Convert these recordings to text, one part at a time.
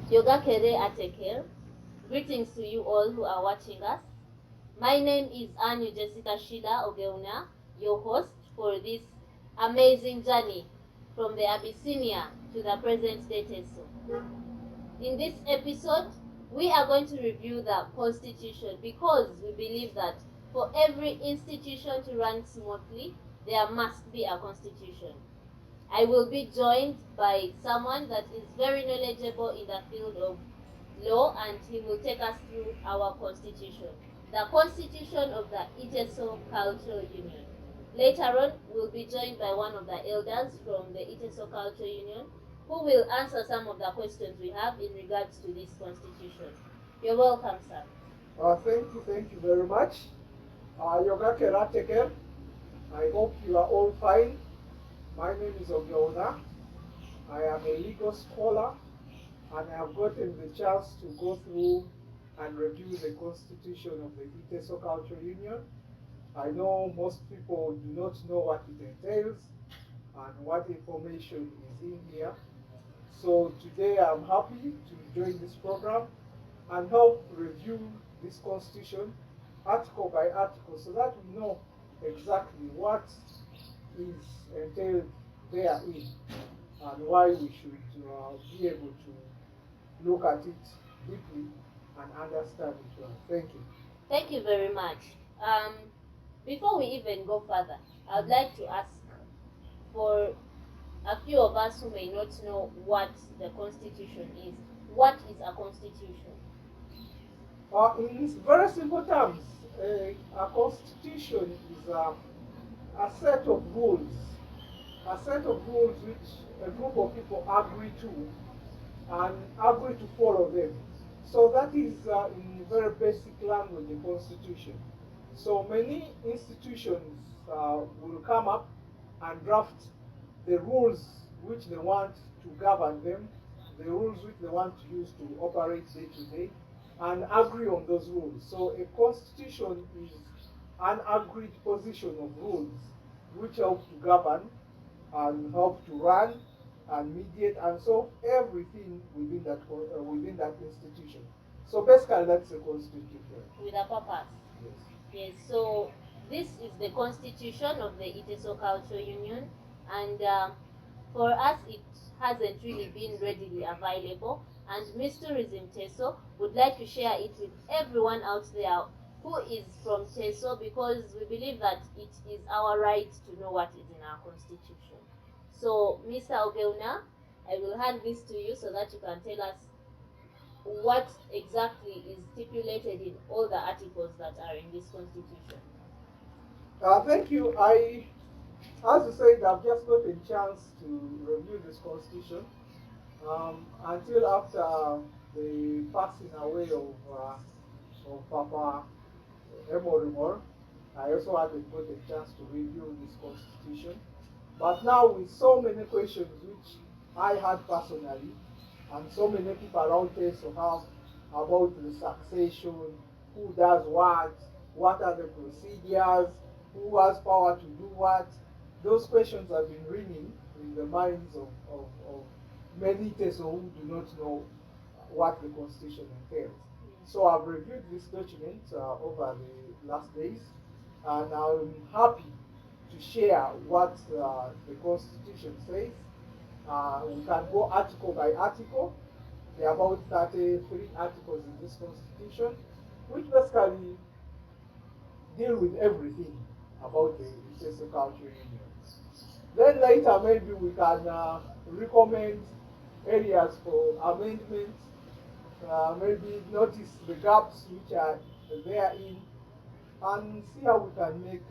Yoga Kere Ateker. Greetings to you all who are watching us. My name is Anu Jessica Sheila Ogeuna, your host for this amazing journey from the Abyssinia to the present day Teso. In this episode, we are going to review the Constitution because we believe that for every institution to run smoothly, there must be a Constitution. I will be joined by someone that is very knowledgeable in the field of law, and he will take us through our Constitution, the Constitution of the Iteso Cultural Union. Later on, we'll be joined by one of the elders from the Iteso Cultural Union who will answer some of the questions we have in regards to this Constitution. You're welcome, sir. Thank you very much. Yoga Kerateke, I hope you are all fine. My name is Ogeona. I am a legal scholar and I have gotten the chance to go through and review the Constitution of the Iteso Cultural Union. I know most people do not know what it entails and what information is in here. So today I'm happy to join this program and help review this Constitution article by article so that we know exactly what is entailed therein and why we should be able to look at it deeply and understand it well. Thank you. Thank you very much. Before we even go further, I would like to ask for a few of us who may not know what the Constitution is. What is a Constitution? In very simple terms, a constitution is a set of rules, which a group of people agree to and agree to follow them. So that is, in very basic language, the constitution. So many institutions will come up and draft the rules which they want to govern them, the rules which they want to use to operate day to day, and agree on those rules. So a constitution is an agreed position of rules which help to govern and help to run and mediate and solve everything within that institution. So basically, that's a constitution. With a purpose. Yes. Yes. So this is the Constitution of the Iteso Cultural Union, and for us, it hasn't really been readily available. And Miss Tourism Teso would like to share it with everyone out there who is from Teso, because we believe that it is our right to know what is in our constitution. So, Mr. Ogeuna, I will hand this to you so that you can tell us what exactly is stipulated in all the articles that are in this constitution. Thank you. As you said, I've just got a chance to review this constitution until after the passing away of Papa Emorimor. I also hadn't got a chance to review this constitution. But now with so many questions which I had personally, and so many people around us to have about the succession, who does what are the procedures, who has power to do what, those questions have been ringing in the minds of many Teso who do not know what the Constitution entails. So I've reviewed this document over the last days, and I'm happy to share what the Constitution says. We can go article by article. There are about 33 articles in this Constitution, which basically deal with everything about the Iteso Cultural Union. Then later maybe we can recommend areas for amendments, maybe notice the gaps which are therein, and see how we can make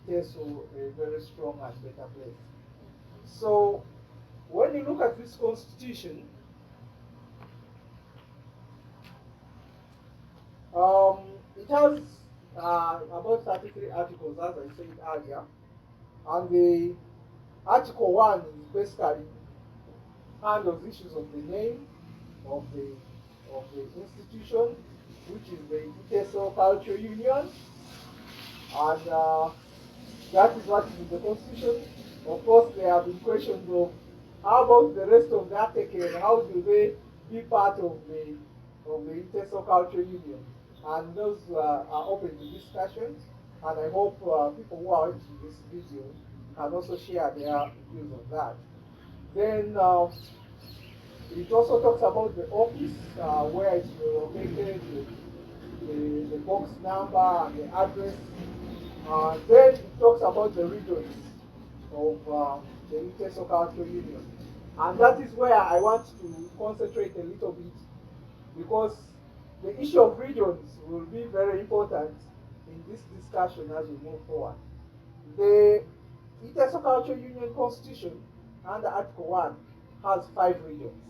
Teso a very strong and better place. So when you look at this constitution, it has about 33 articles, as I said earlier, and the Article 1 is basically handles issues of the name of the institution, which is the Iteso Cultural Union, and that is what is in the Constitution. Of course, there have been questions of how about the rest of the article and how do they be part of the Iteso Cultural Union, and those are open to discussion. And I hope people who are watching this video can also share their views on that. Then it also talks about the office, where it's located, the box number and the address. Then it talks about the regions of the Iteso Cultural Union. And that is where I want to concentrate a little bit, because the issue of regions will be very important in this discussion as we move forward. The Iteso Cultural Union Constitution under Article 1 has 5 regions.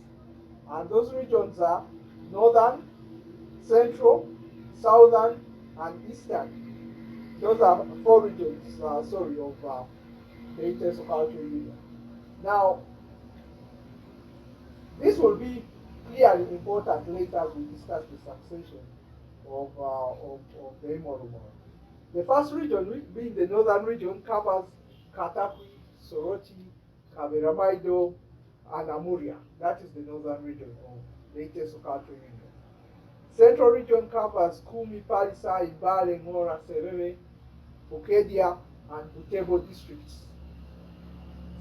And those regions are Northern, Central, Southern, and Eastern. Those are 4 regions, of the Iteso Cultural Union. Now, this will be clearly important later as we discuss the succession of the Emorimor. The first region, being the northern region, covers Katakwi, Soroti, Kaberamaido, and Amuria. That is the northern region of the Iteso Cultural Union. Central region covers Kumi, Palisa, Ibale, Ngora, Serere, Bukedia, and Butebo districts.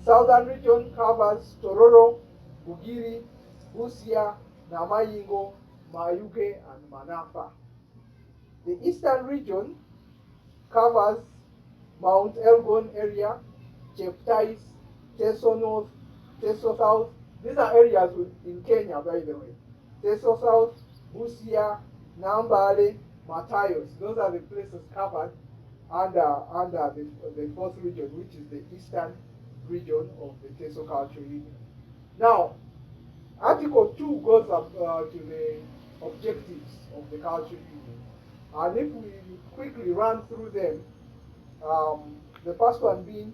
Southern region covers Tororo, Bugiri, Busia, Namayingo, Mayuge, and Manafa. The eastern region covers Mount Elgon area, Cheptais, Teso North, Teso South. These are areas in Kenya, by the way. Teso South, Busia, Nambale, Matayos. Those are the places covered under the fourth region, which is the eastern region of the Teso Cultural Union. Now, Article 2 goes up to the objectives of the Cultural Union. And if we quickly run through them, the first one being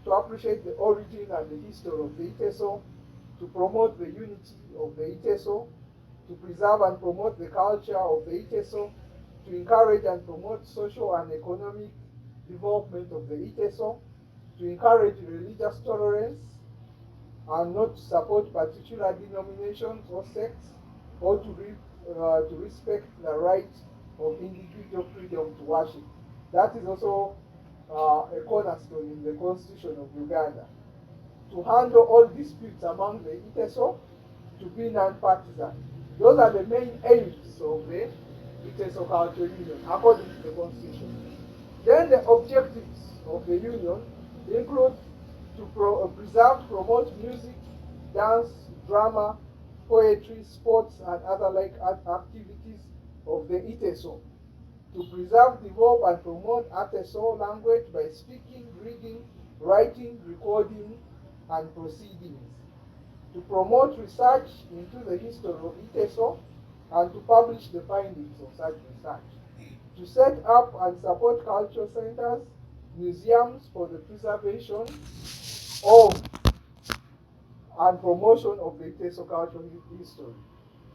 to appreciate the origin and the history of the Iteso, to promote the unity of the Iteso, to preserve and promote the culture of the Iteso, to encourage and promote social and economic development of the Iteso, to encourage religious tolerance, and not to support particular denominations or sects, or to respect the right of individual freedom to worship. That is also a cornerstone in the Constitution of Uganda. To handle all disputes among the Iteso, to be non-partisan. Those are the main aims of the Iteso Cultural Union, according to the Constitution. Then the objectives of the Union include to preserve, promote music, dance, drama, poetry, sports, and other like activities of the Iteso. To preserve, develop, and promote Ateso language by speaking, reading, writing, recording, and proceedings. To promote research into the history of Iteso and to publish the findings of such research. To set up and support cultural centers, museums for the preservation of and promotion of the Iteso cultural history.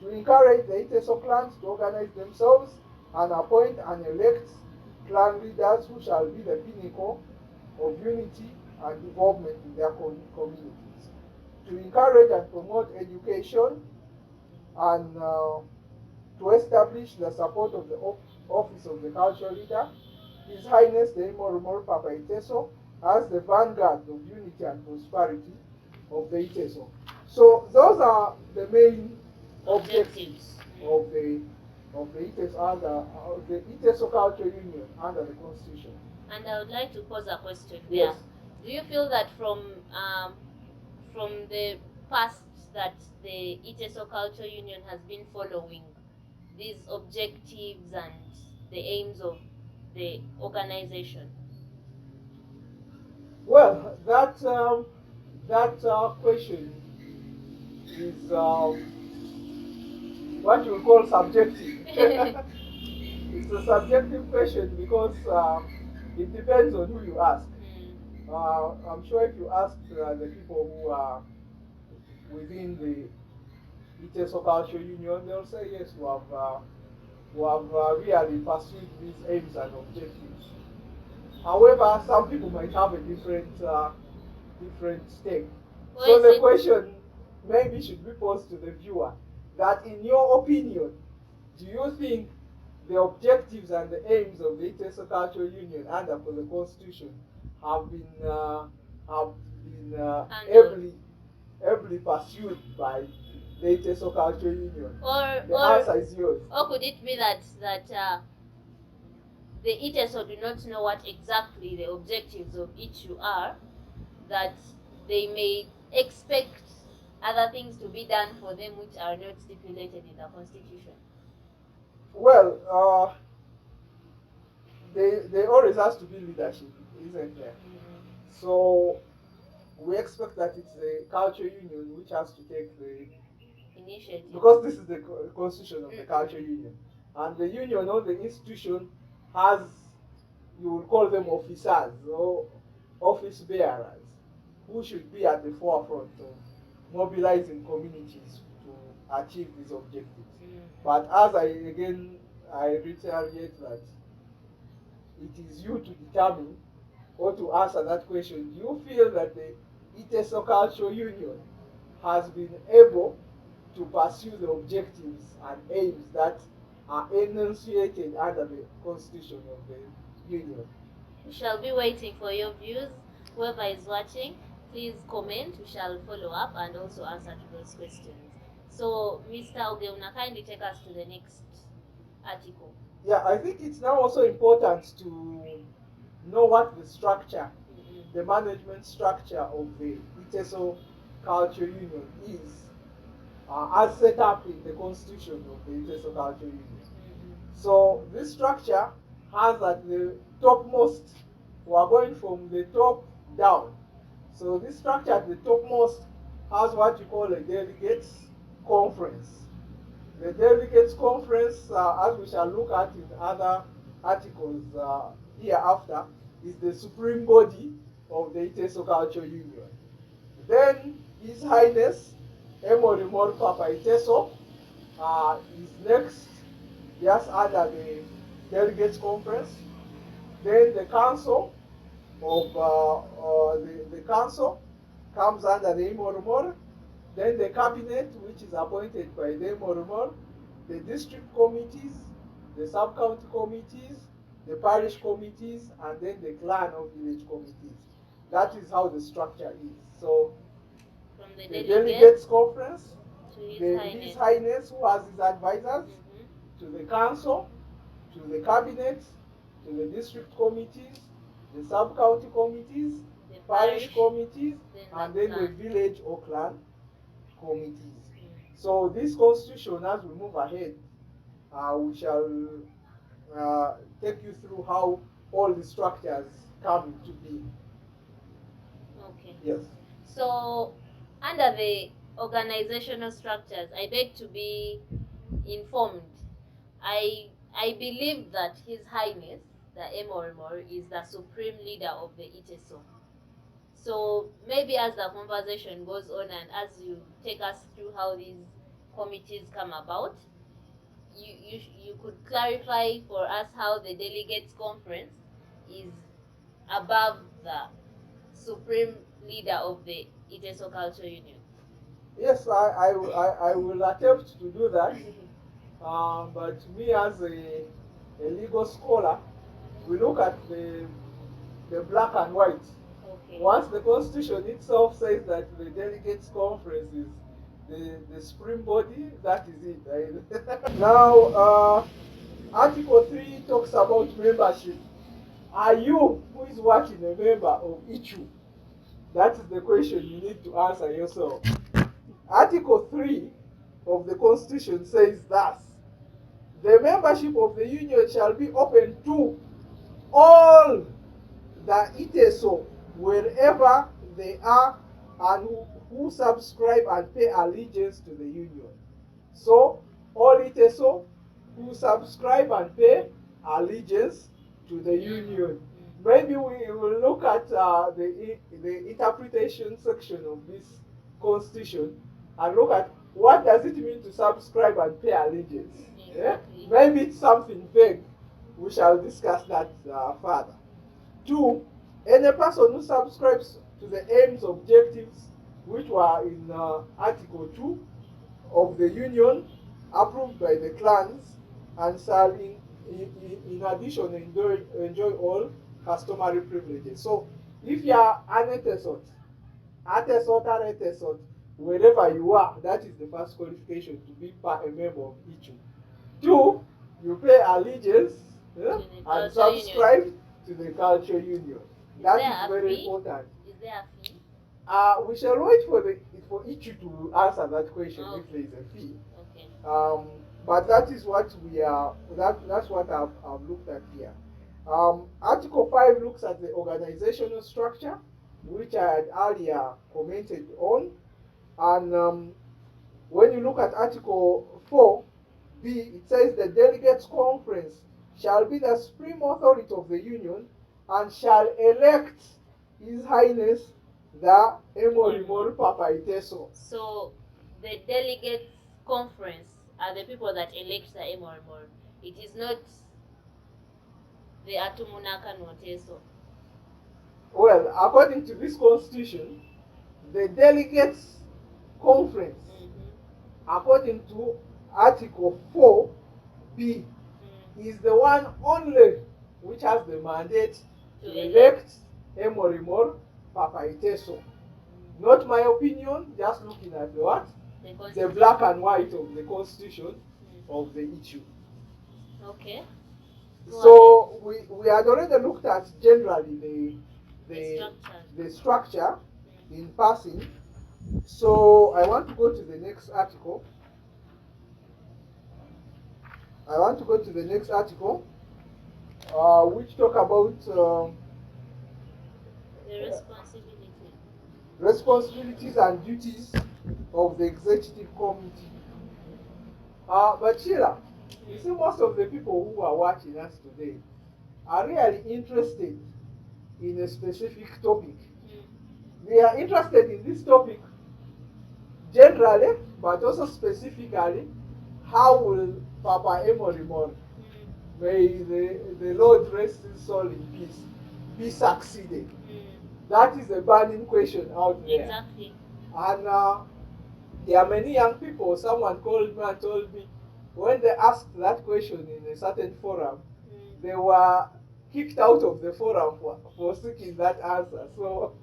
To encourage the Iteso clans to organize themselves and appoint and elect clan leaders who shall be the pinnacle of unity and development in their communities. To encourage and promote education and to establish the support of the office of the cultural leader, His Highness the Emorimor Papa Iteso, as the vanguard of unity and prosperity of the Iteso. So those are the main objectives of the Iteso under the Iteso Cultural Union under the Constitution. And I would like to pose a question here. Yes. Do you feel that from the past that the Iteso Cultural Union has been following these objectives and the aims of the organization? Well, that question is what you call subjective. It's a subjective question because it depends on who you ask. I'm sure if you ask the people who are within the Iteso Cultural Union, they'll say yes, we have really pursued these aims and objectives. However, some people might have a different take. So the question maybe should be posed to the viewer. that in your opinion, do you think the objectives and the aims of the Iteso Cultural Union under the Constitution have been Handled. ably pursued by the Iteso Cultural Union? Or The answer is yours. or could it be that the Iteso do not know what exactly the objectives of issue are, that they may expect other things to be done for them which are not stipulated in the Constitution? Well, there always has to be leadership, isn't there? So we expect that it's the culture union which has to take the Initiative. because this is the constitution of the culture union, and the union or the institution has, you will call them officers or office bearers, who should be at the forefront of mobilizing communities to achieve these objectives. But as I reiterate that it is you to determine or to answer that question. Do you feel that the Iteso Cultural Union has been able to pursue the objectives and aims that are enunciated under the Constitution of the Union? We shall be waiting for your views. Whoever is watching, please comment. We shall follow up and also answer to those questions. So, Mr. Ogeuna, kindly take us to the next article. Yeah, I think it's now also important to know what the structure, the management structure of the Iteso Cultural Union is, as set up in the Constitution of the Iteso Cultural Union. So this structure has at the topmost, we are going from the top down. So this structure at the topmost has what you call a delegates conference. The delegates conference, as we shall look at in other articles hereafter, is the supreme body of the Iteso Cultural Union. Then His Highness Emorimor of Teso is next, just under the delegates conference. Then the council of the council comes under the Emorimor. Then the cabinet, which is appointed by the Emorimor, the district committees, the sub-county committees, the parish committees, and then the clan or village committees. That is how the structure is. So From the delegates conference, to His Highness, who has his advisors, to the council, to the cabinet, to the district committees, the sub-county committees, the parish committees, and then the clan. village or clan committees. So this constitution, as we move ahead, we shall take you through how all the structures come into being. Okay. Yes. So, under the organizational structures, I beg to be informed. I believe that His Highness, the Emorimor, is the supreme leader of the Iteso. So maybe as the conversation goes on and as you take us through how these committees come about, you could clarify for us how the delegates conference is above the supreme leader of the Iteso Cultural Union. Yes, I will attempt to do that. But me as a legal scholar, we look at the black and white. Okay. Once the Constitution itself says that the delegates conference is the supreme body, that is it. Now, Article 3 talks about membership. Are you, who is watching, a member of ICHU? That is the question you need to answer yourself. Article 3 of the Constitution says thus: the membership of the union shall be open to all the Iteso, wherever they are, and who subscribe and pay allegiance to the union. So, all Iteso who subscribe and pay allegiance to the union. Maybe we will look at the interpretation section of this constitution and look at what does it mean to subscribe and pay allegiance. Exactly. Maybe it's something vague. We shall discuss that further. 2, any person who subscribes to the aims, objectives, which were in Article 2 of the union approved by the clans and shall in addition enjoy all customary privileges. So if you are an Atesot, wherever you are, that is the first qualification to be a member of Ichu. Two, you pay allegiance and subscribe to the cultural union. That is very important. Is there a fee? We shall wait for Ichu to answer that question if there is a fee. Okay. But that is what we are. That's what I've looked at here. Article 5 looks at the organizational structure, which I had earlier commented on. And when you look at Article 4b, it says the delegates conference shall be the supreme authority of the union and shall elect His Highness the Emorimor of Teso. So the delegates conference are the people that elect the Emorimor. It is not the Atumunaka no Teso. Well, according to this constitution, the delegates conference, according to Article 4b, is the one only which has the mandate to elect Emorimor Papa Iteso. Not my opinion, just looking at what? The black and white of the constitution of the issue. Okay. So we had already looked at generally the structure in passing. So I want to go to the next article. Which talk about the responsibilities and duties of the executive committee. But Sheila, you see, most of the people who are watching us today are really interested in a specific topic. They are interested in this topic generally, but also specifically, how will Papa Emorimor, may the Lord rest his soul in peace, be succeeded? That is a burning question out there. Exactly. And there are many young people. Someone called me and told me when they asked that question in a certain forum, they were kicked out of the forum for seeking that answer. So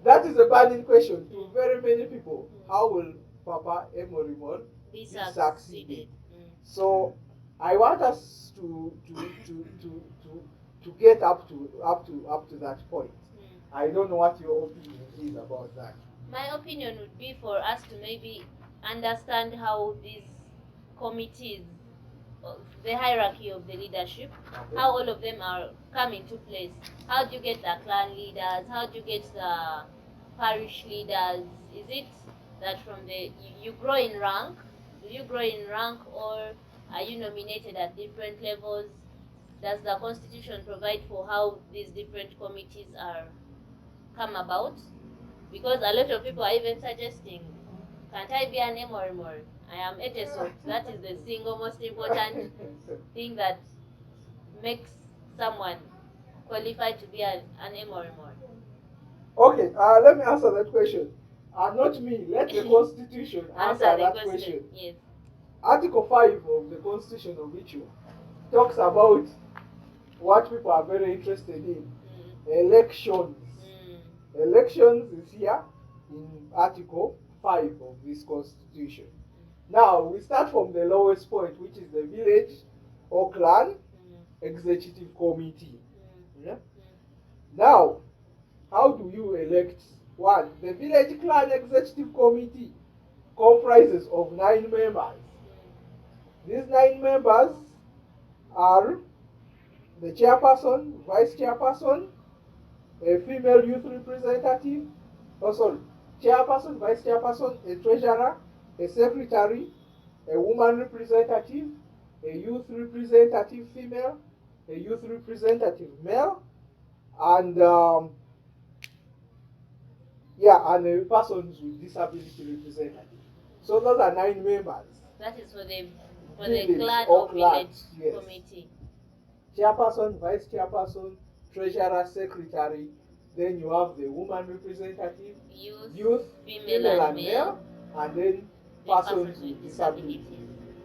that is a burning question to very many people. How will Papa Emorimor be succeeded? So I want us to get up to that point. I don't know what your opinion is about that. My opinion would be for us to maybe understand how these committees, the hierarchy of the leadership, how all of them are come into place. How do you get the clan leaders? How do you get the parish leaders? Is it that from you grow in rank? Do you grow in rank, or are you nominated at different levels? Does the constitution provide for how these different committees are come about? Because a lot of people are even suggesting, can't I be an Emorimor? I am Iteso. That is the single most important thing that makes someone qualified to be an Emorimor. Okay, let me answer that question. Not me, let the Constitution answer that question. Yes. Article 5 of the Constitution of Ichu talks about what people are very interested in. Elections. Elections is here in Article 5 of this Constitution. Now, we start from the lowest point, which is the village or clan executive committee. Yeah? Now, how do you elect one? The village clan executive committee comprises of 9 members. These 9 members are the chairperson, vice chairperson, a female youth representative, chairperson, vice chairperson, a treasurer, a secretary, a woman representative, a youth representative female, a youth representative male, and and a persons with disability representative. So those are 9 members. That is for the clan or village committee. Chairperson, vice chairperson, treasurer, secretary. Then you have the woman representative, youth, female and male, and then The persons with disabilities.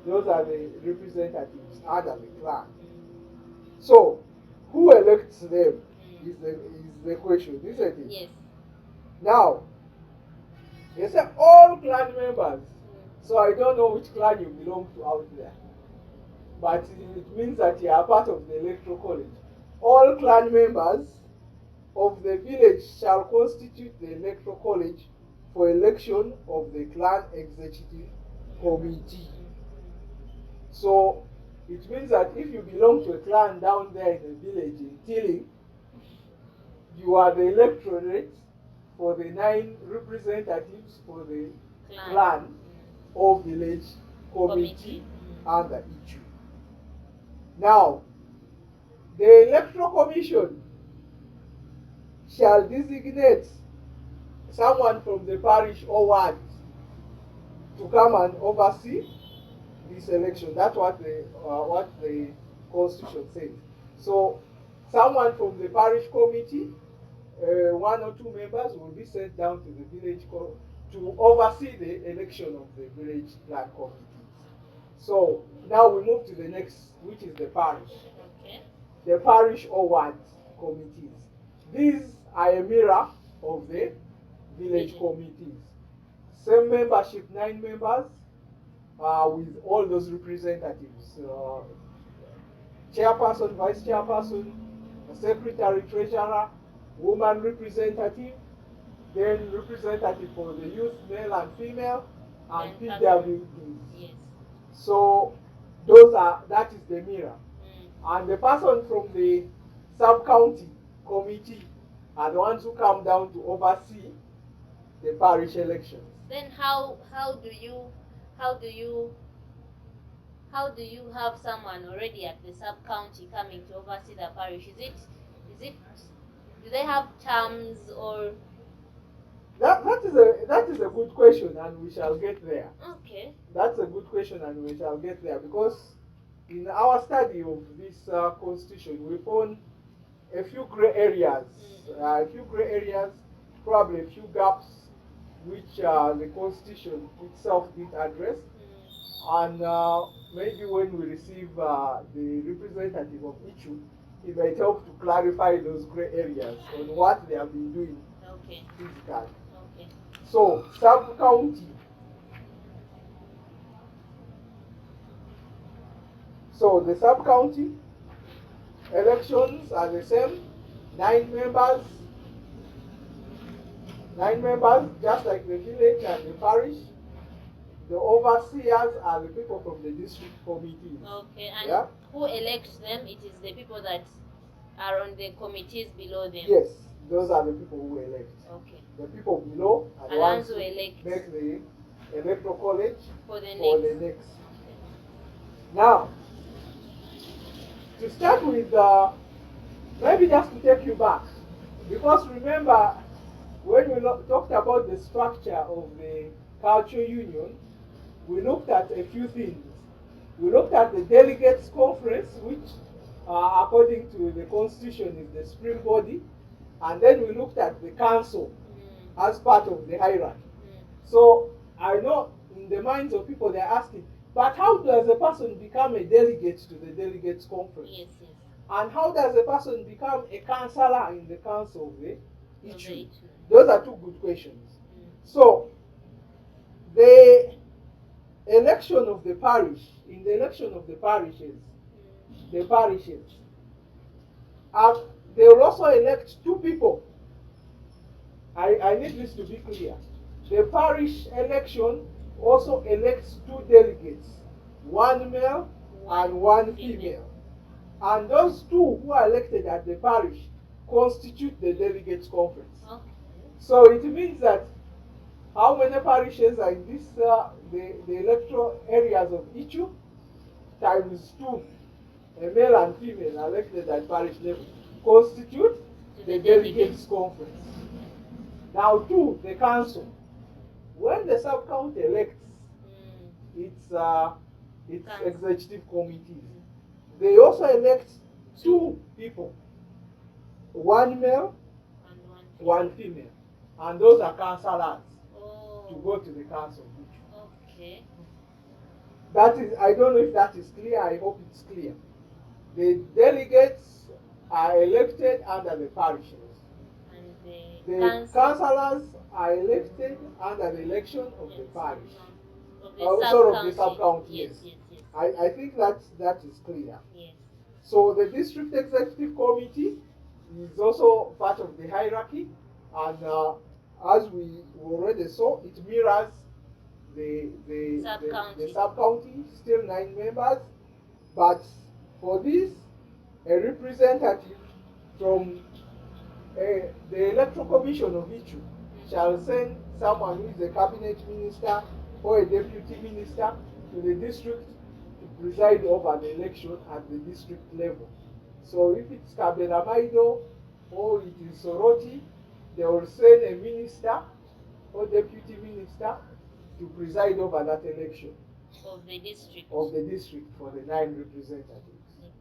Those are the representatives under the clan. So, who elects them is the question, isn't it? Yes. Now, they say all clan members. So I don't know which clan you belong to out there. But it means that you are part of the electoral college. All clan members of the village shall constitute the electoral college for election of the clan executive committee. So it means that if you belong to a clan down there in the village in Tilling, you are the electorate for the 9 representatives for the clan or village committee under Ichu. Now, the electoral commission shall designate someone from the parish or ward to come and oversee this election. That's what the constitution says. So, someone from the parish committee, 1 or 2 members will be sent down to the village to oversee the election of the village clan committees. So now we move to the next, which is the parish. Okay. The parish or ward committees. These are a mirror of the village committees. Same membership, 9 members, with all those representatives. Chairperson, vice chairperson, secretary, treasurer, woman representative, then representative for the youth, male and female, and PWDs. Yes. So that is the mirror. And the person from the sub-county committee are the ones who come down to oversee the parish elections. Then how do you have someone already at the sub-county coming to oversee the parish? Do they have terms or? That is a good question, and we shall get there. Okay. That's a good question, and we shall get there, because in our study of this constitution, we found a few gray areas, probably a few gaps which the constitution itself did address, and maybe when we receive the representative of Ichu, it might help to clarify those gray areas on what they have been doing. Okay. Physically. Okay. So, sub-county. So, the sub-county elections are the same. 9 members. 9 members, just like the village and the parish. The overseers are the people from the district committees. Okay, and who elects them? It is the people that are on the committees below them. Yes, those are the people who elect. Okay. The people below are the ones who elect. Make the electoral college for the next. Now, to start with, maybe just to take you back, because remember, when we talked about the structure of the cultural union, we looked at a few things. We looked at the delegates conference, which according to the constitution is the supreme body, and then we looked at the council as part of the hierarchy. So I know in the minds of people they're asking, but how does a person become a delegate to the delegates conference? Yes, yes. And how does a person become a councillor in the council of the issue? Those are 2 good questions. So the election of the parish, in the election of the parishes, they will also elect 2 people. I need this to be clear. The parish election also elects 2 delegates, 1 male and 1 female. And those 2 who are elected at the parish constitute the delegates conference. Okay. So it means that how many parishes are in this the electoral areas of Ichu times 2, a male and female elected at parish level, constitute the delegates conference. Now 2, the council. When the sub-county elects its executive committees, they also elect 2 people, 1 male, 1 female, and those are councillors to go to the council. Okay. That is, I don't know if that is clear. I hope it's clear. The delegates are elected under the parishes. And The councillors are elected under the election of the parish. Of the Sorry, of the sub-county. sub-county, Yes, yes. yes, yes. I think that is clear. Yes. So the district executive committee is also part of the hierarchy, and as we already saw, it mirrors the sub-county, still 9 members, but for this, a representative from the electoral commission of Ichu shall send someone who is a cabinet minister or a deputy minister to the district to preside over the election at the district level. So if it's Kaberamaido or it is Soroti, they will send a minister or deputy minister to preside over that election Of the district. Of the district for the 9 representatives. Okay.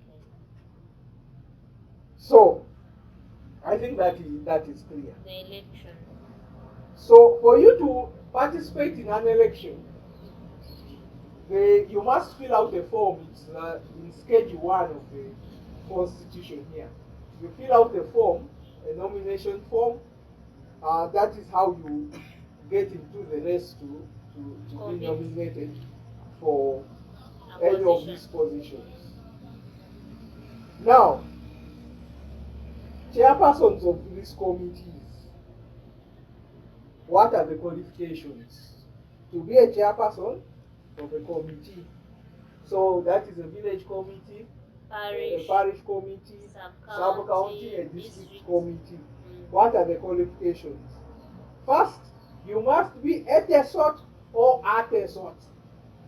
So I think that is clear. The election. So for you to participate in an election, you must fill out a form. It's in Schedule 1 of the Constitution here. You fill out a form, a nomination form. That is how you get into the race to be nominated for any of these positions. Now, chairpersons of these committees, what are the qualifications to be a chairperson of a committee? So that is a village committee, a parish committee, sub-county, a district committee. What are the qualifications? First, you must be Iteso or Ateso.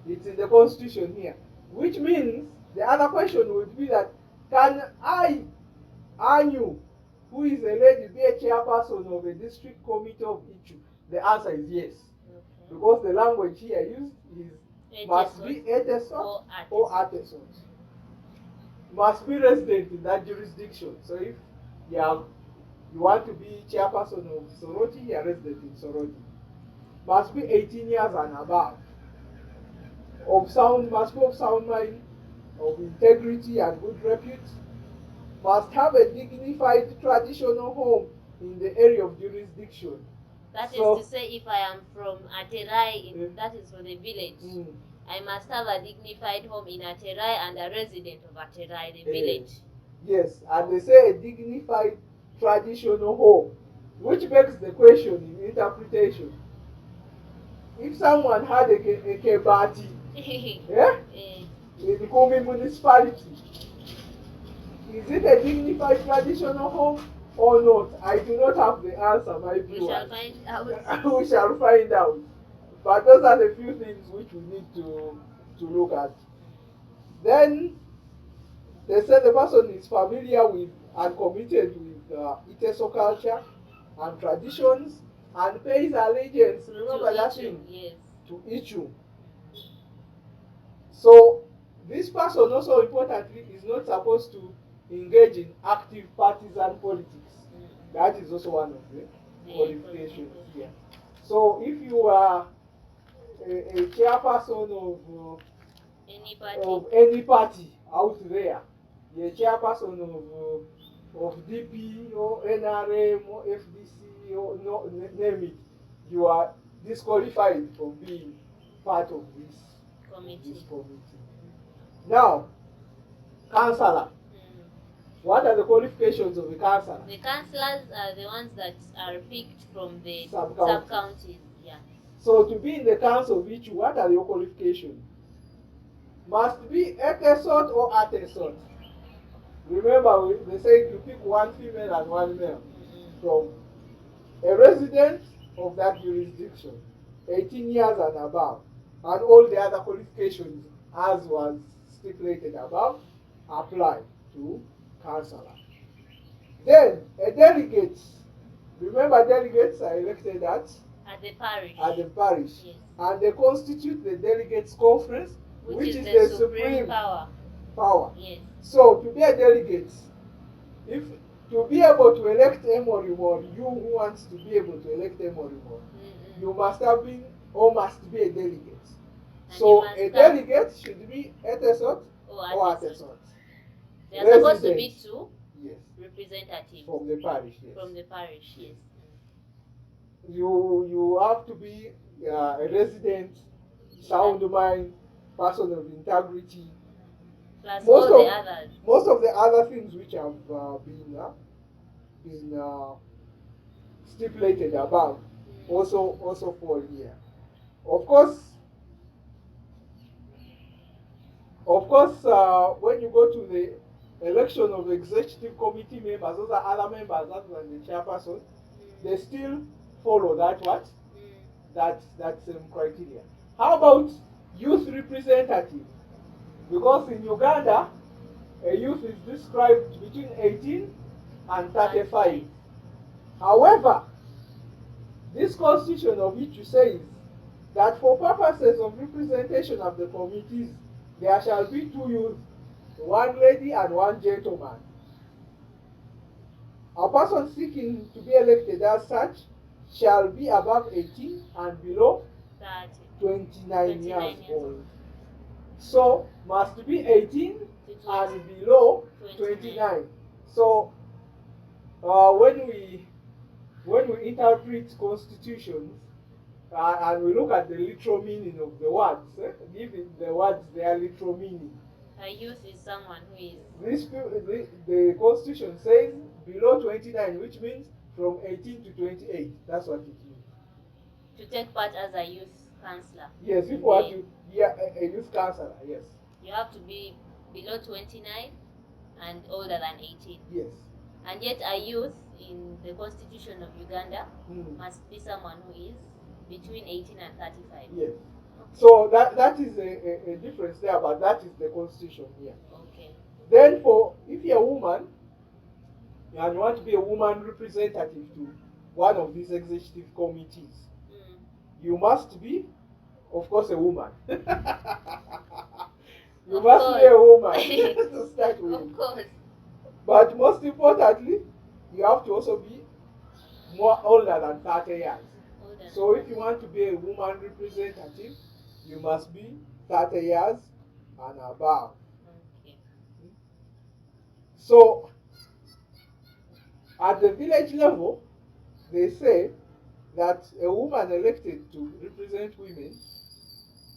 It's in the constitution here, which means the other question would be that, can I, Anyu, who is a lady, be a chairperson of a district committee of Ichu? The answer is yes. Okay. Because the language here used is must be Iteso or Ateso. Must be resident in that jurisdiction. So if you want to be chairperson of Soroti, you are resident in Soroti. Must be 18 years and above. Must be of sound mind, of integrity and good repute. Must have a dignified traditional home in the area of jurisdiction. That is to say, if I am from Aterai, that is for the village, I must have a dignified home in Aterai and a resident of Aterai, the village. Yes, and they say a dignified traditional home, which begs the question in interpretation. If someone had a kebati in the Kumi municipality, is it a dignified traditional home or not? I do not have the answer, my viewers. We shall find out. We shall find out. But those are the few things which we need to look at. Then they say the person is familiar with and committed with Iteso culture and traditions and pays allegiance, remember that thing? Yes. To Ichu. So this person also importantly is not supposed to engage in active partisan politics. That is also one of the qualifications here. So if you are a chairperson of any party out there, you're a chairperson of DP or NRM or FDC or name it, you are disqualified from being part of this committee. Now, councillor. What are the qualifications of the councillor? The councillors are the ones that are picked from the sub-counties. Yeah. So to be in the council of each, what are your qualifications? Must be Iteso or Ateso. Remember, they say you pick one female and one male from a resident of that jurisdiction, 18 years and above, and all the other qualifications as was stipulated above apply to councillor. Then a delegate. Remember, delegates are elected at the parish. At the parish. Yes. And they constitute the delegates conference, which is the supreme power. Yes. So to be a delegate, to be able to elect Emorimor, you who wants to be able to elect Emorimor, you must have been or must be a delegate. So a delegate should be Iteso or Ateso. They are supposed to be two representatives from the parish. Yes. From the parish, yes. You have to be a resident, sound mind, person of integrity. Plus most all the others. Most of the other things which have been stipulated above also fall here. Of course, when you go to the election of the executive committee members, those are other members other than the chairperson, they still follow that that same criteria. How about youth representative? Because in Uganda, a youth is described between 18 and 35. However, this constitution of which you says that for purposes of representation of the committees, there shall be two youths, one lady and one gentleman. A person seeking to be elected as such shall be above 18 and below 29 years old. So must be 18 and below 29. So when we interpret constitutions and we look at the literal meaning of the words, giving the words their literal meaning. A youth is someone who is... The constitution says below 29, which means from 18 to 28. That's what it means. To take part as a youth counselor. Yes, if you want to be a youth counselor, yes. You have to be below 29 and older than 18. Yes. And yet a youth in the constitution of Uganda must be someone who is between 18 and 35. Yes. So that is a difference there, but that is the constitution here. Okay. Then if you're a woman and you want to be a woman representative to one of these executive committees, you must be, of course, a woman. You must be a woman to start with. Of course. But most importantly, you have to also be more older than 30 years. So if you want to be a woman representative, you must be 30 years and above. Okay. So at the village level, they say that a woman elected to represent women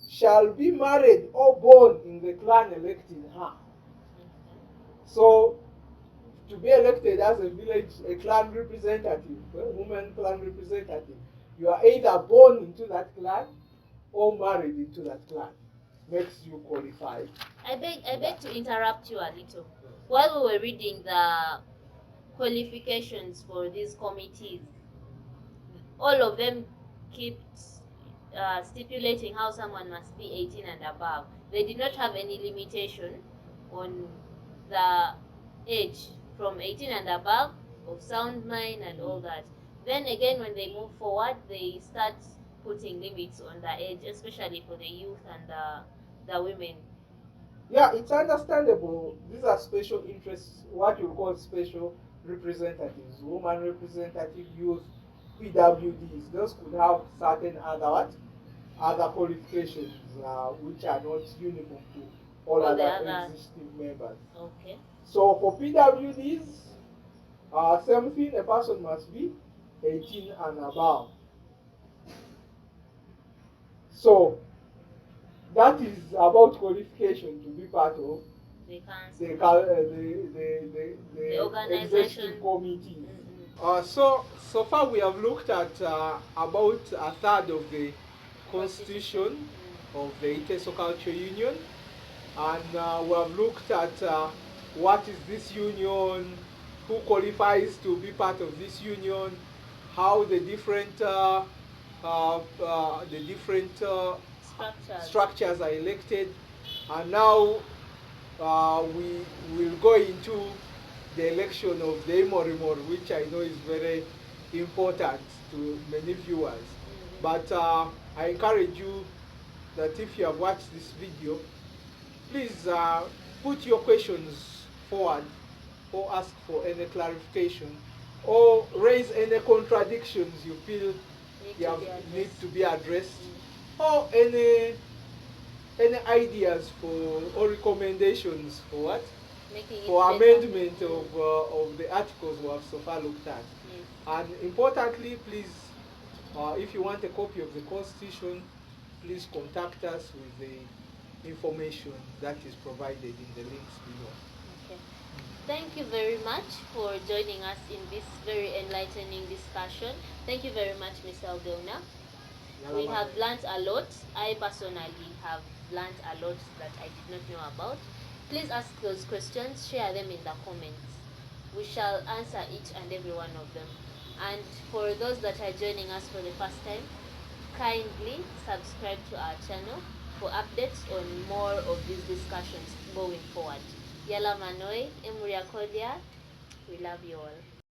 shall be married or born in the clan electing her. So to be elected as a clan representative, a woman clan representative, you are either born into that clan or married into that clan. Makes you qualified. I beg to interrupt you a little. While we were reading the qualifications for these committees, all of them kept stipulating how someone must be 18 and above. They did not have any limitation on the age from 18 and above, of sound mind and all that. Then again, when they move forward, they start putting limits on the age, especially for the youth and the women. Yeah, it's understandable. These are special interests, what you call special representatives, woman representative, youth, PWDs. Those could have certain other qualifications which are not uniform to all other existing members. Okay. So for PWDs, same thing, a person must be 18 and above. So that is about qualification to be part of the executive committee. So far we have looked at about a third of the constitution of the Iteso Cultural Union, and we have looked at what is this union, who qualifies to be part of this union, how the different structures are elected, and now we will go into the election of the Emorimor, which I know is very important to many viewers. But I encourage you that if you have watched this video, please put your questions forward or ask for any clarification or raise any contradictions you feel need to be addressed, or any any ideas for or recommendations for what? Making it For better. amendment Mm. of the articles we have so far looked at. Yes. And importantly, please, if you want a copy of the Constitution, please contact us with the information that is provided in the links below. Okay. Thank you very much for joining us in this very enlightening discussion. Thank you very much, Mr. Ogeuna. We have learnt a lot. I personally have learnt a lot that I did not know about. Please ask those questions, share them in the comments. We shall answer each and every one of them. And for those that are joining us for the first time, kindly subscribe to our channel for updates on more of these discussions going forward. Yala Manoi, Emuria Kodia, we love you all.